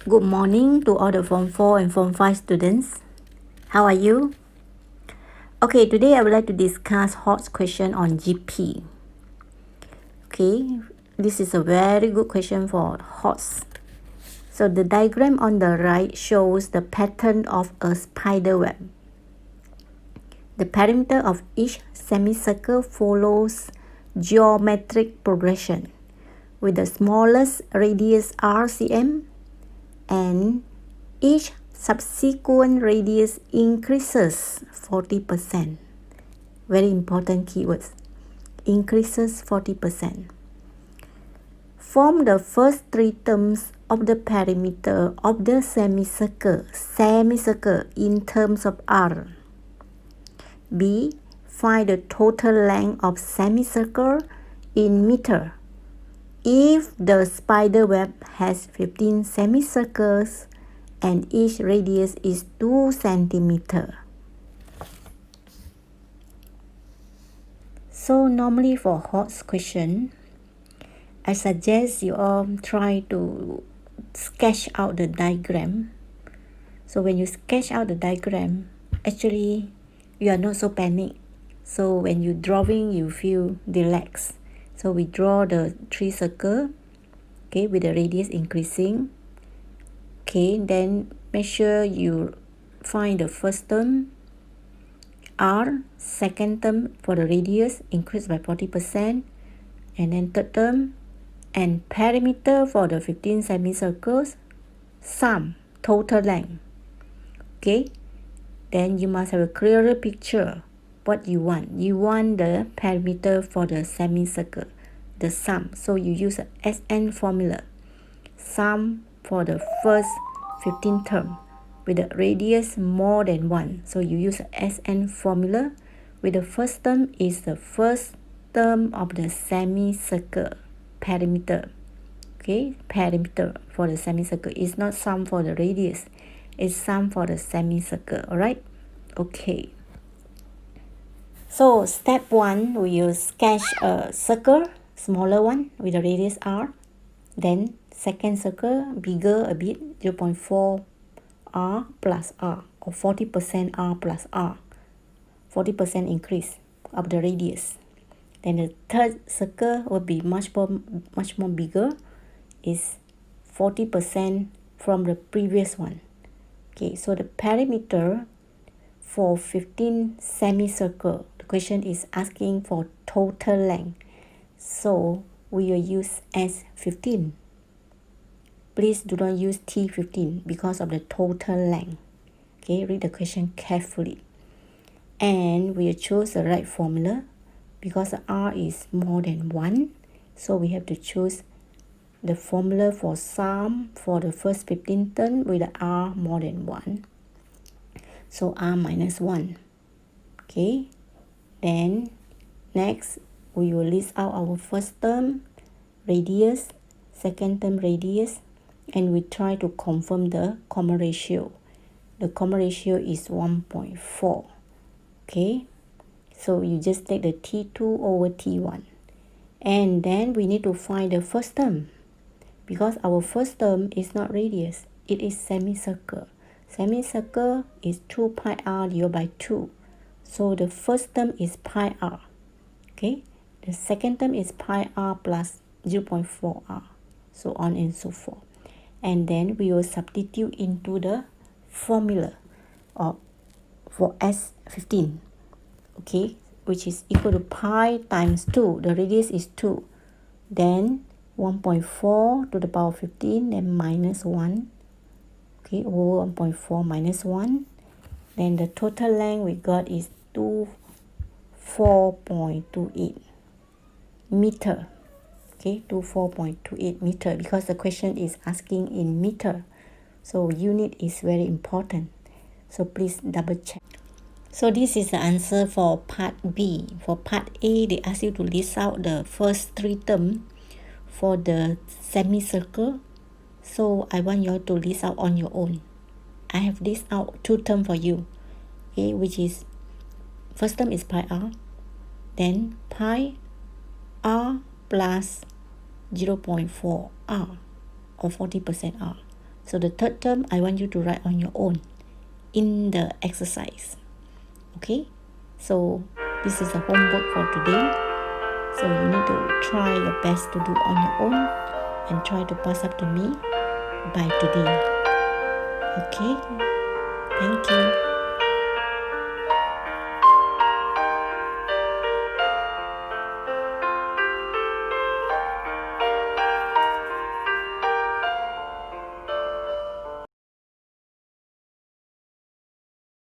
Good morning to all the Form 4 and Form 5 students. How are you? Okay, today I would like to discuss HOTS question on GP. Okay, this is a very good question for HOTS. So the diagram on the right shows the pattern of a spider web. The perimeter of each semicircle follows geometric progression with the smallest radius RCM and each subsequent radius increases 40%. Very important keywords. Increases 40%. Form the first three terms of the perimeter of the semicircle in terms of R. B. Find the total length of semicircle in meter. If the spider web has 15 semicircles and each radius is 2 centimeter. So normally for HOTS question, I suggest you all try to sketch out the diagram. So when you sketch out the diagram, actually you are not so panicked. So when you drawing, you feel relaxed. So we draw the three circle, okay, with the radius increasing. Okay, then make sure you find the first term, R, second term for the radius increased by 40%, and then third term, and perimeter for the 15 semicircles, sum, total length. Okay, then you must have a clearer picture what you want. You want the perimeter for the semicircle, the sum. So you use a SN formula. Sum for the first 15 term with the radius more than 1. So you use a SN formula with the first term is the first term of the semicircle perimeter. Okay, perimeter for the semicircle is not sum for the radius. It's sum for the semicircle. Alright? Okay. So step 1, we will sketch a circle, smaller one with a radius R. Then second circle, bigger a bit, 0.4 R plus R, or 40% R plus R. 40% increase of the radius. Then the third circle will be much more bigger, is 40% from the previous one. Okay, so the perimeter for 15 semicircle, the question is asking for total length. So we will use S15. Please do not use T15 because of the total length. Okay, read the question carefully. And we will choose the right formula because R is more than 1. So we have to choose the formula for sum for the first 15 term with the R more than 1. So R minus 1. Okay. Then next we will list out our first term radius, second term radius, and we try to confirm the common ratio. The common ratio is 1.4. Okay. So you just take the T2 over T1. And then we need to find the first term. Because our first term is not radius, it is semicircle. Semicircle is 2 pi r divided by 2. So the first term is pi r. Okay. The second term is pi r plus 0.4 r. So on and so forth. And then we will substitute into the formula for S15. Okay. Which is equal to pi times 2. The radius is 2. Then 1.4 to the power 15, then minus 1. Okay, over 1.4 minus 1. Then the total length we got is 24.28 meter. Okay, 24.28 meter because the question is asking in meter. So unit is very important. So please double check. So this is the answer for part B. For part A, they ask you to list out the first three terms for the semicircle. So I want you all to list out on your own. I have list out two terms for you. Okay, which is first term is pi r, then pi r plus 0.4 r or 40% r. So the third term, I want you to write on your own in the exercise. Okay, so this is the homework for today. So you need to try your best to do on your own and try to pass up to me by today. Okay, thank you.